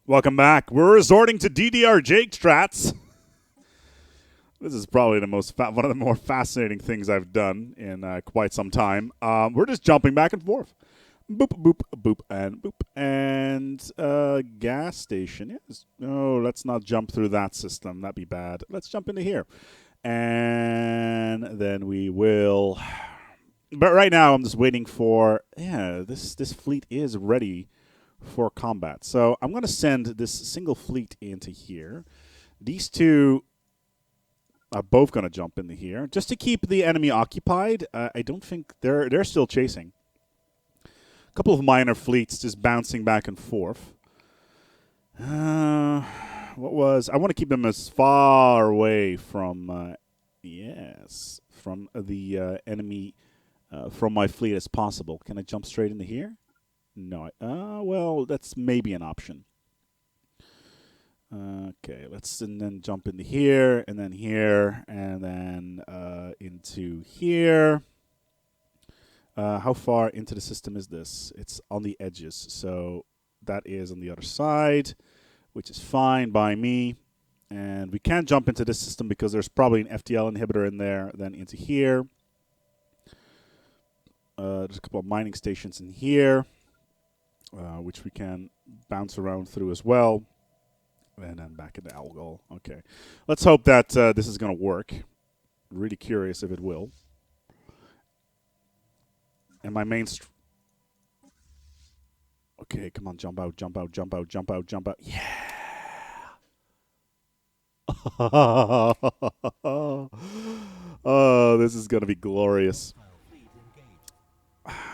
Welcome back. We're resorting to DDRJake strats. This is probably the one of the more fascinating things I've done in quite some time. We're just jumping back and forth. Boop, boop, boop, and boop. And gas station. Yes. No, let's not jump through that system. That'd be bad. Let's jump into here. And then we will... But right now, I'm just waiting for... Yeah, this fleet is ready for combat. So I'm going to send this single fleet into here. These two are both going to jump into here just to keep the enemy occupied. I don't think they're still chasing. A couple of minor fleets just bouncing back and forth. I want to keep them as far away from from the enemy from my fleet as possible. Can I jump straight into here? No. Well, that's maybe an option. Okay, let's then jump into here, and then here, and then into here. How far into the system is this? It's on the edges, so that is on the other side, which is fine by me. And we can't jump into this system because there's probably an FTL inhibitor in there. Then into here. There's a couple of mining stations in here. Which we can bounce around through as well. And then back into Algol. Okay. Let's hope that this is going to work. Really curious if it will. And my main... Okay, come on, jump out, jump out, jump out, jump out, jump out. Yeah! Oh, this is going to be glorious.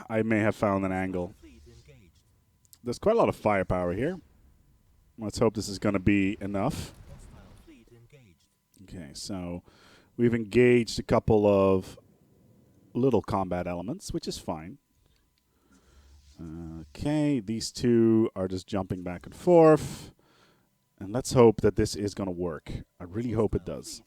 I may have found an angle. There's quite a lot of firepower here. Let's hope this is going to be enough. Okay, so we've engaged a couple of little combat elements, which is fine. Okay, these two are just jumping back and forth. And let's hope that this is going to work. I really hope it does.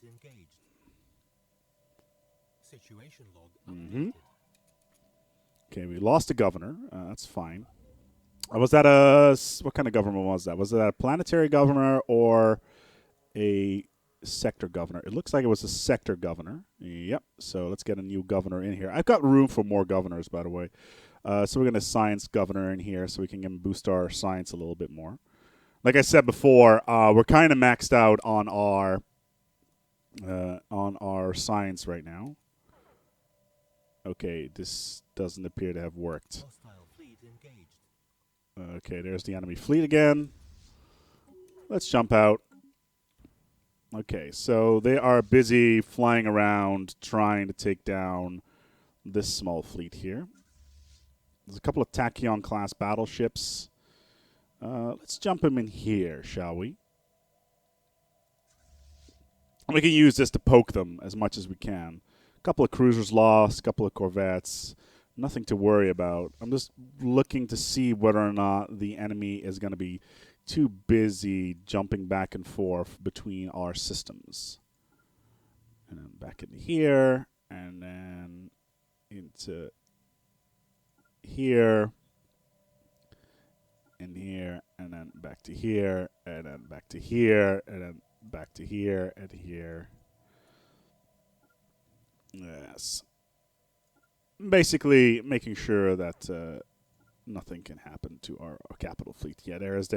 Okay, we lost the governor. That's fine. Was that what kind of government was that? Was it a planetary governor or a sector governor? It looks like it was a sector governor. Yep. So let's get a new governor in here. I've got room for more governors, by the way. So we're going to science governor in here so we can boost our science a little bit more. Like I said before, we're kind of maxed out on our science right now. Okay, this doesn't appear to have worked. Okay, there's the enemy fleet again. Let's jump out. Okay, so they are busy flying around trying to take down this small fleet here. There's a couple of Tachyon-class battleships. Let's jump them in here, shall we? We can use this to poke them as much as we can. A couple of cruisers lost, a couple of corvettes. Nothing to worry about. I'm just looking to see whether or not the enemy is going to be too busy jumping back and forth between our systems. And then back into here, and then into here, and here, and then back to here, and then back to here, and then back to here, and here. Yes. Basically, making sure that nothing can happen to our capital fleet. Yeah, there is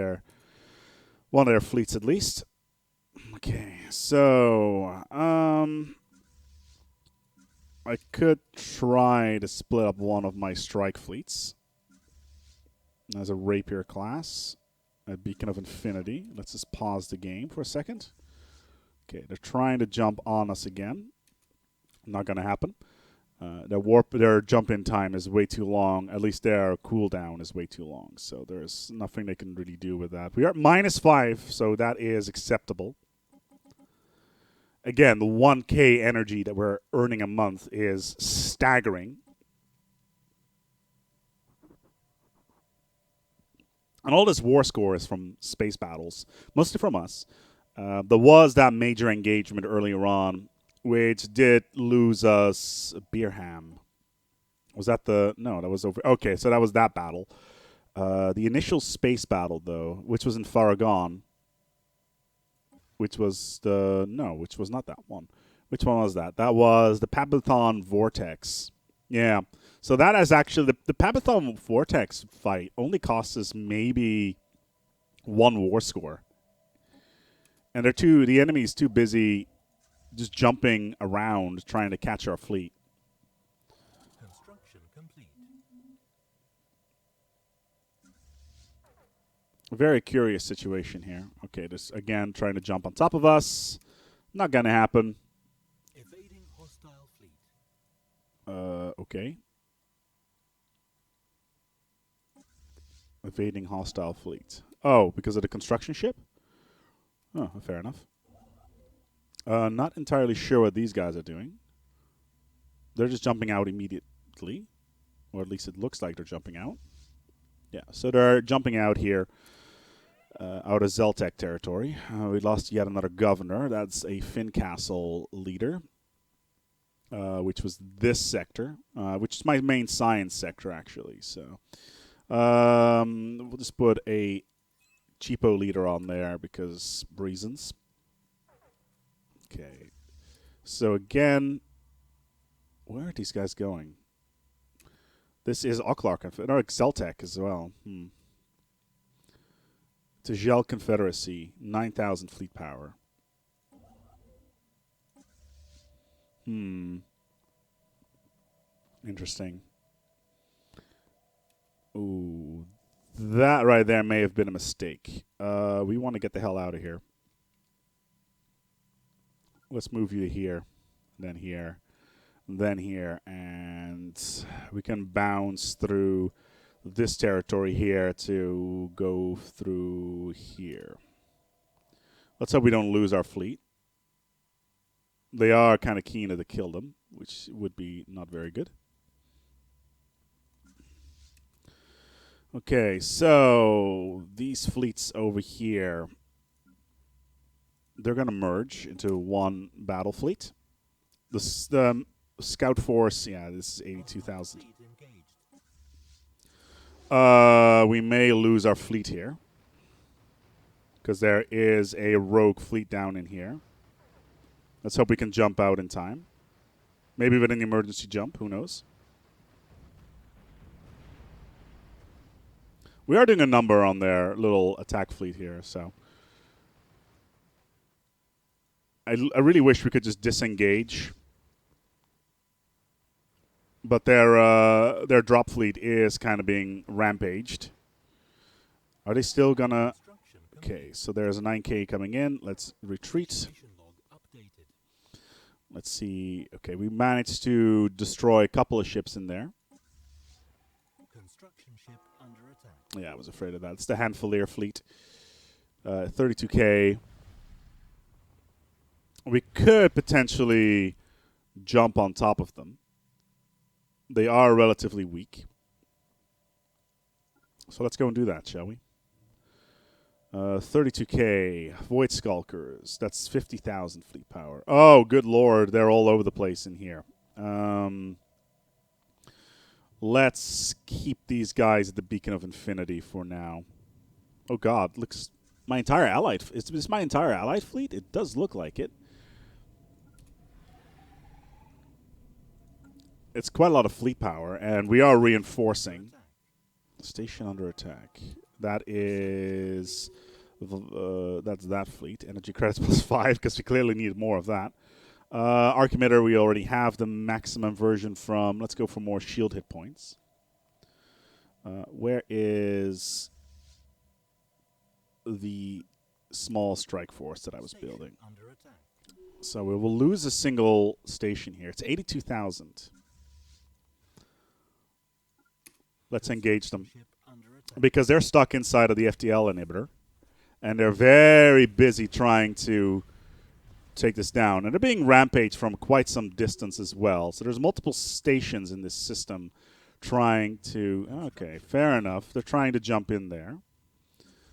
one of their fleets at least. Okay, so I could try to split up one of my strike fleets as a rapier class, a beacon of infinity. Let's just pause the game for a second. Okay, they're trying to jump on us again. Not going to happen. Their jump-in time is way too long. At least their cooldown is way too long. So there's nothing they can really do with that. We are at -5, so that is acceptable. Again, the 1K energy that we're earning a month is staggering. And all this war score is from space battles, mostly from us. There was that major engagement earlier on, which did lose us Beerham. Was that the... No, that was over... Okay, so that was that battle. The initial space battle, though, which was in Faragon, which was which was not that one. Which one was that? That was the Pabathon Vortex. Yeah. So that is actually the Pabathon Vortex fight only costs us maybe 1 war score. And the enemy's too busy just jumping around trying to catch our fleet. Construction complete. A very curious situation here. Okay, this again trying to jump on top of us. Not gonna happen. Evading hostile fleet. Okay. Evading hostile fleet. Oh, because of the construction ship? Oh, fair enough. Not entirely sure what these guys are doing. They're just jumping out immediately. Or at least it looks like they're jumping out. Yeah, so they're jumping out here. Out of Zeltec territory. We lost yet another governor. That's a Fincastle leader. Which was this sector. Which is my main science sector, actually. So we'll just put a cheapo leader on there because reasons. Okay. So again, where are these guys going? This is Oklar no, Zeltec as well. Tajel Confederacy, 9,000 fleet power. Interesting. Ooh, that right there may have been a mistake. We want to get the hell out of here. Let's move you to here, then here, then here, and we can bounce through this territory here to go through here. Let's hope we don't lose our fleet. They are kind of keen to kill them, which would be not very good. Okay, so these fleets over here, they're going to merge into one battle fleet. The scout force, yeah, this is 82,000. We may lose our fleet here because there is a rogue fleet down in here. Let's hope we can jump out in time. Maybe with an emergency jump, who knows? We are doing a number on their little attack fleet here, so I really wish we could just disengage. But their drop fleet is kind of being rampaged. Are they still gonna... Okay, so there's a 9K coming in. Let's retreat. Let's see. Okay, we managed to destroy a couple of ships in there. Construction ship under attack. Yeah, I was afraid of that. It's the Hanfalier fleet. 32K. We could potentially jump on top of them. They are relatively weak. So let's go and do that, shall we? 32K. Void Skulkers. That's 50,000 fleet power. Oh, good lord. They're all over the place in here. Let's keep these guys at the Beacon of Infinity for now. Oh god, looks... My entire allied... Is this my entire allied fleet? It does look like it. It's quite a lot of fleet power, and we are reinforcing. Station under attack. That is... that's that fleet. Energy credits plus 5, because we clearly need more of that. Archimeter, we already have the maximum version from. Let's go for more shield hit points. Where is the small strike force that I was building? So we will lose a single station here. It's 82,000. Let's engage them. Because they're stuck inside of the FTL inhibitor. And they're very busy trying to take this down. And they're being rampaged from quite some distance as well. So there's multiple stations in this system trying to... Okay, fair enough. They're trying to jump in there.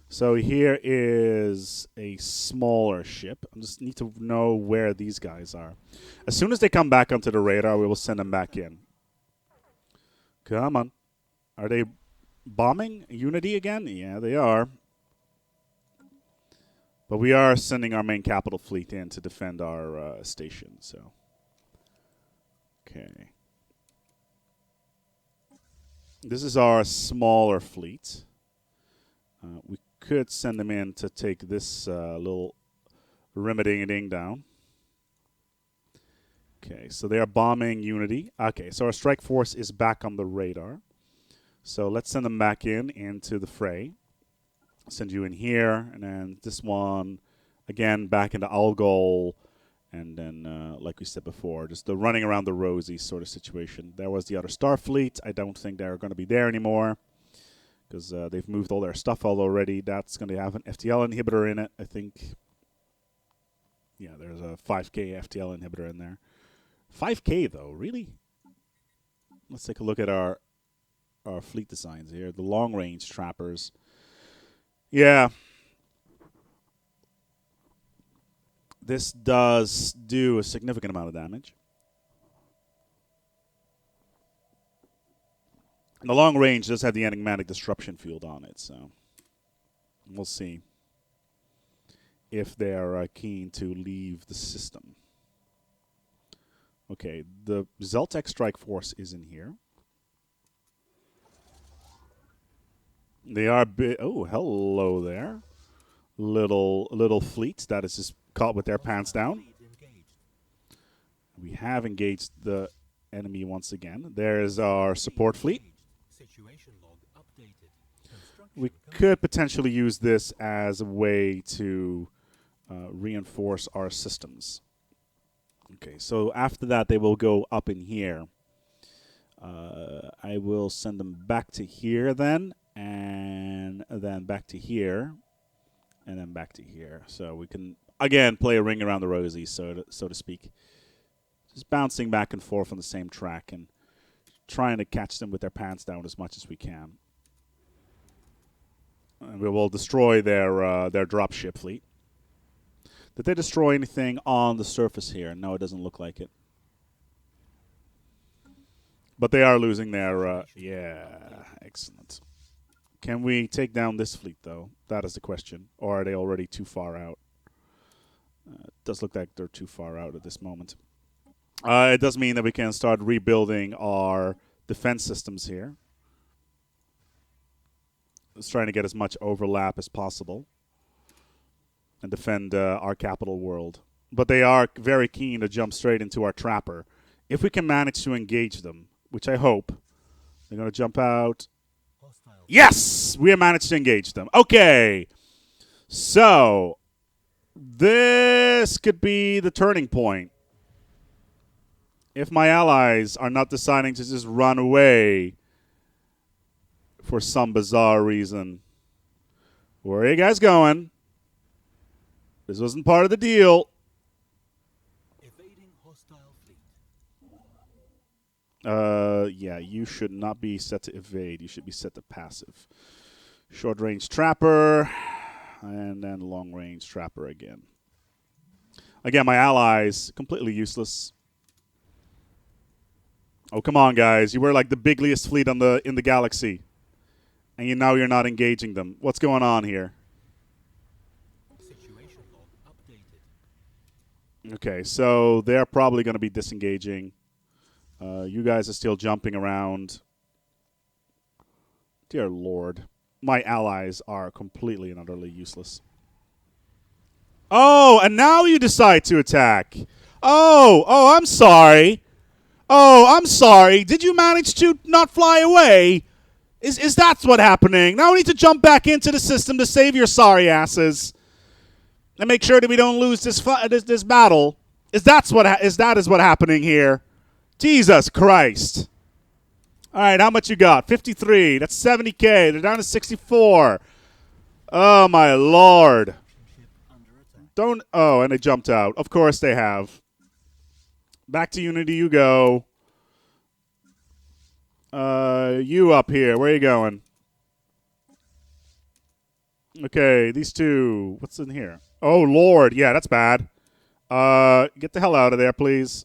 So here is a smaller ship. I just need to know where these guys are. As soon as they come back onto the radar, we will send them back in. Come on. Are they bombing Unity again? Yeah, they are. But we are sending our main capital fleet in to defend our station, so. Okay. This is our smaller fleet. We could send them in to take this little rim-a-ding-a-ding down. Okay, so they are bombing Unity. Okay, so our strike force is back on the radar. So let's send them back into the fray. Send you in here, and then this one, again, back into Algol. And then, like we said before, just the running around the rosies sort of situation. There was the other Starfleet. I don't think they're going to be there anymore because they've moved all their stuff out already. That's going to have an FTL inhibitor in it, I think. Yeah, there's a 5K FTL inhibitor in there. 5K, though, really? Let's take a look at our fleet designs here. The long-range trappers. Yeah. This does do a significant amount of damage. And the long range does have the enigmatic disruption field on it, so we'll see if they are keen to leave the system. Okay, the Zeltec strike force is in here. They are oh, hello there. Little fleet that is just caught with their pants down. We have engaged the enemy once again. There's our support fleet. We could potentially use this as a way to reinforce our systems. Okay, so after that, they will go up in here. I will send them back to here then, and then back to here, and then back to here. So we can, again, play a ring around the rosies, so to speak. Just bouncing back and forth on the same track and trying to catch them with their pants down as much as we can. And we will destroy their dropship fleet. Did they destroy anything on the surface here? No, it doesn't look like it. But they are losing their... yeah, excellent. Can we take down this fleet, though? That is the question. Or are they already too far out? It does look like they're too far out at this moment. It does mean that we can start rebuilding our defense systems here. Just trying to get as much overlap as possible and defend our capital world. But they are very keen to jump straight into our trapper. If we can manage to engage them, which I hope, they're going to jump out. Yes! We have managed to engage them. Okay. So, this could be the turning point. If my allies are not deciding to just run away for some bizarre reason. Where are you guys going? This wasn't part of the deal. Evading hostile fleet. Yeah, you should not be set to evade. You should be set to passive. Short range trapper, and then long range trapper again. Again, my allies, completely useless. Oh, come on, guys. You were like the bigliest fleet in the galaxy. And now you're not engaging them. What's going on here? Situation log updated. Okay, so they're probably going to be disengaging. You guys are still jumping around. Dear Lord. My allies are completely and utterly useless. Oh, and now you decide to attack. Oh, I'm sorry. Oh, I'm sorry. Did you manage to not fly away? Is that what's happening? Now we need to jump back into the system to save your sorry asses and make sure that we don't lose this battle. Is that what happening here? Jesus Christ! All right, how much you got? 53. That's 70K. They're down to 64. Oh my Lord! Don't. Oh, and they jumped out. Of course they have. Back to Unity you go. You up here. Where are you going? Okay, these two. What's in here? Oh, Lord. Yeah, that's bad. Get the hell out of there, please.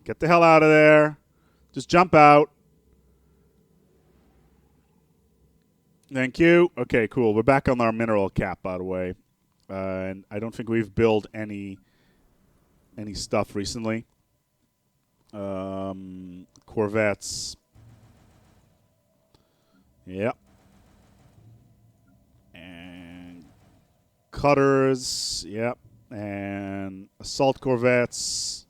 Get the hell out of there. Just jump out. Thank you. Okay, cool. We're back on our mineral cap, by the way. And I don't think we've built any stuff recently. Corvettes. Yep. And cutters. Yep. And assault corvettes.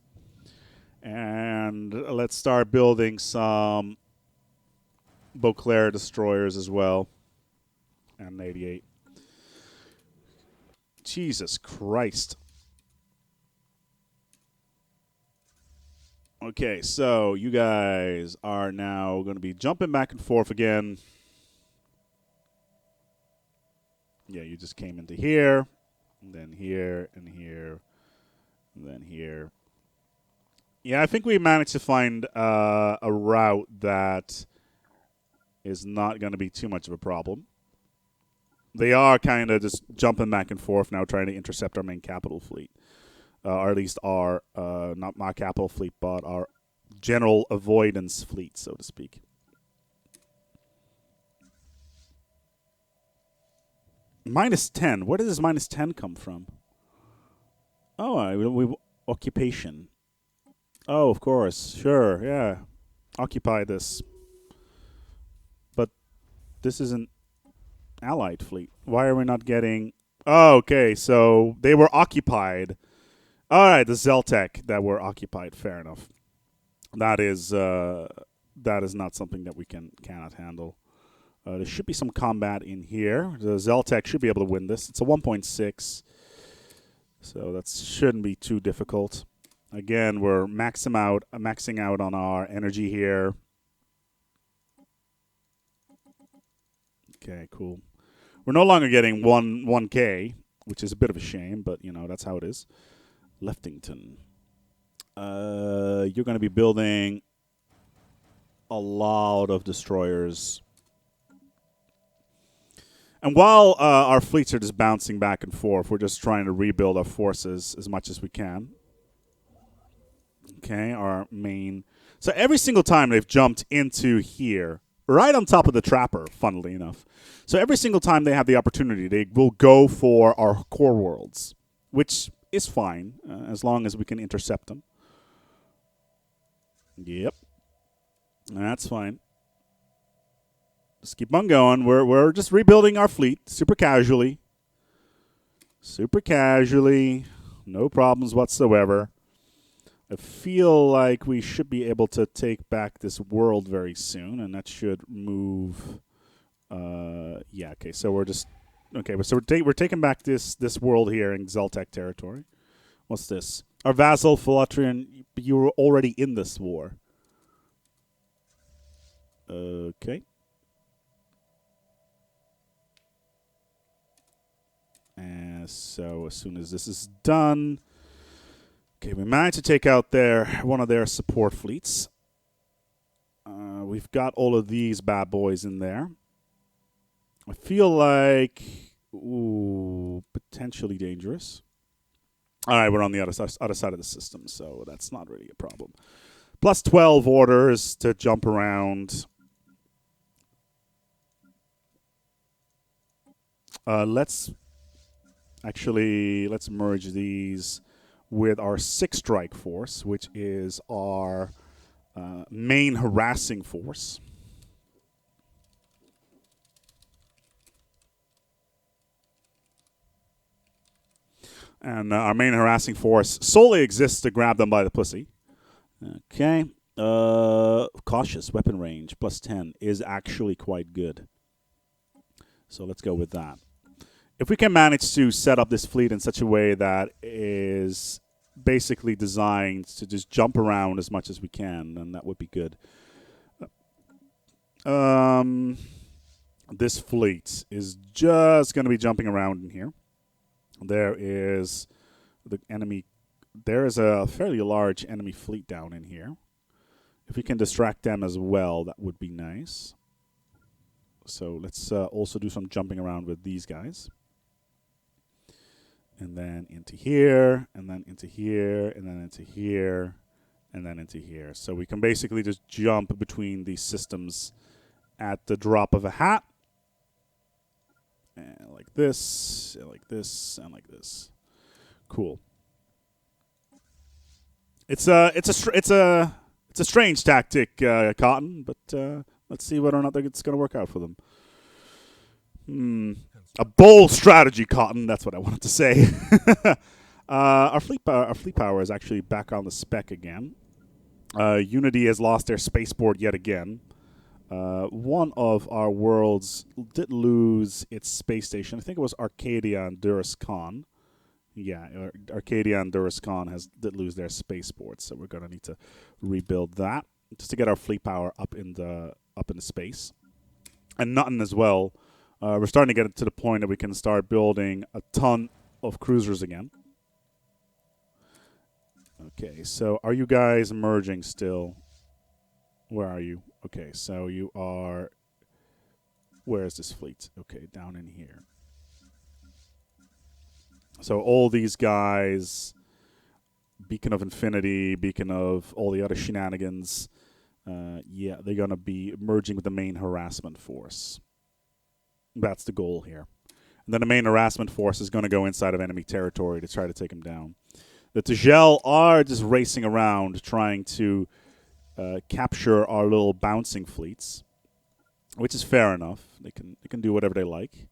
And let's start building some Beauclair destroyers as well. And 88. Jesus Christ. Okay, so you guys are now going to be jumping back and forth again. Yeah, you just came into here, and then here, and here, and then here. Yeah, I think we managed to find a route that is not going to be too much of a problem. They are kind of just jumping back and forth now, trying to intercept our main capital fleet. Or at least our, not my capital fleet, but our general avoidance fleet, so to speak. -10. Where did this -10 come from? Oh, we occupation. Oh, of course. Sure, yeah. Occupy this. But this is an allied fleet. Why are we not getting... Oh, okay, so they were occupied. All right, the Zeltec that were occupied. Fair enough. That is not something that we cannot handle. There should be some combat in here. The Zeltec should be able to win this. It's a 1.6, so that shouldn't be too difficult. Again, we're maxing out on our energy here. Okay, cool. We're no longer getting 1K, which is a bit of a shame, but you know that's how it is. Leftington. You're going to be building a lot of destroyers. And while our fleets are just bouncing back and forth, we're just trying to rebuild our forces as much as we can. Okay, our main... So every single time they've jumped into here, right on top of the trapper, funnily enough. So every single time they have the opportunity, they will go for our core worlds, which is fine, as long as we can intercept them. Yep. That's fine. Just keep on going. We're just rebuilding our fleet super casually. Super casually. No problems whatsoever. I feel like we should be able to take back this world very soon, and that should move... yeah, okay, so we're just... Okay, so we're taking back this world here in Zeltec territory. What's this? Our vassal, Philotриan, you were already in this war. Okay. And so as soon as this is done... Okay, we managed to take out one of their support fleets. We've got all of these bad boys in there. I feel like... Ooh, potentially dangerous. All right, we're on the other side of the system, so that's not really a problem. Plus 12 orders to jump around. Let's merge these with our 6th strike force, which is our main harassing force. And our main harassing force solely exists to grab them by the pussy. Okay. Cautious weapon range, plus 10, is actually quite good. So let's go with that. If we can manage to set up this fleet in such a way that is basically designed to just jump around as much as we can, then that would be good. This fleet is just going to be jumping around in here. There is the enemy. There is a fairly large enemy fleet down in here. If we can distract them as well, that would be nice. So let's also do some jumping around with these guys. And then into here, and then into here, and then into here, and then into here. So we can basically just jump between these systems at the drop of a hat. like this, and like this, and like this. Cool. It's a strange tactic, Cotton, but let's see whether or not it's going to work out for them. A bold strategy, Cotton. That's what I wanted to say. Our fleet power is actually back on the spec again. Unity has lost their spaceport yet again. One of our worlds did lose its space station. I think it was Arcadia and Durascon. Yeah, Arcadia and Durascon did lose their spaceport, so we're gonna need to rebuild that just to get our fleet power up in the space. And Nutton as well. We're starting to get to the point that we can start building a ton of cruisers again. Okay, so are you guys merging still? Where are you? Okay, so you are... Where is this fleet? Okay, down in here. So all these guys, Beacon of Infinity, Beacon of all the other shenanigans, yeah, they're going to be merging with the main harassment force. That's the goal here. And then the main harassment force is going to go inside of enemy territory to try to take them down. The Tagel are just racing around trying to capture our little bouncing fleets, which is fair enough. They can do whatever they like.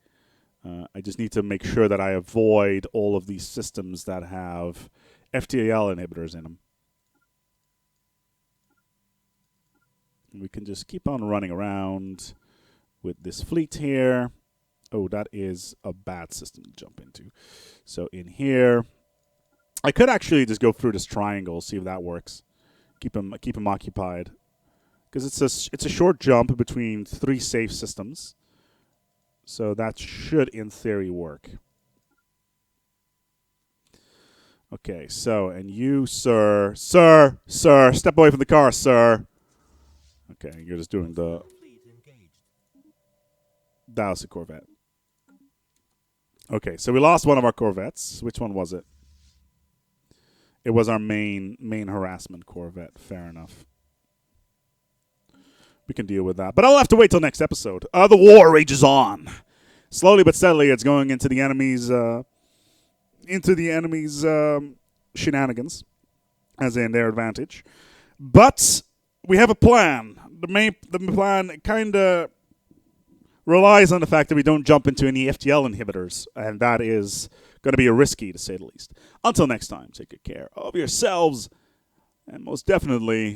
I just need to make sure that I avoid all of these systems that have FTL inhibitors in them. And we can just keep on running around with this fleet here. Oh, that is a bad system to jump into. So in here, I could actually just go through this triangle, see if that works. Keep them occupied, because it's a short jump between 3 safe systems. So that should, in theory, work. Okay, so, and you, sir, step away from the car, sir. Okay, you're just doing the... That was a Corvette. Okay, so we lost one of our Corvettes. Which one was it? It was our main harassment Corvette. Fair enough. We can deal with that. But I'll have to wait till next episode. The war rages on. Slowly but steadily, it's going into the enemy's shenanigans, as in their advantage. But we have a plan. The plan kind of relies on the fact that we don't jump into any FTL inhibitors, and that is going to be risky, to say the least. Until next time, take good care of yourselves, and most definitely,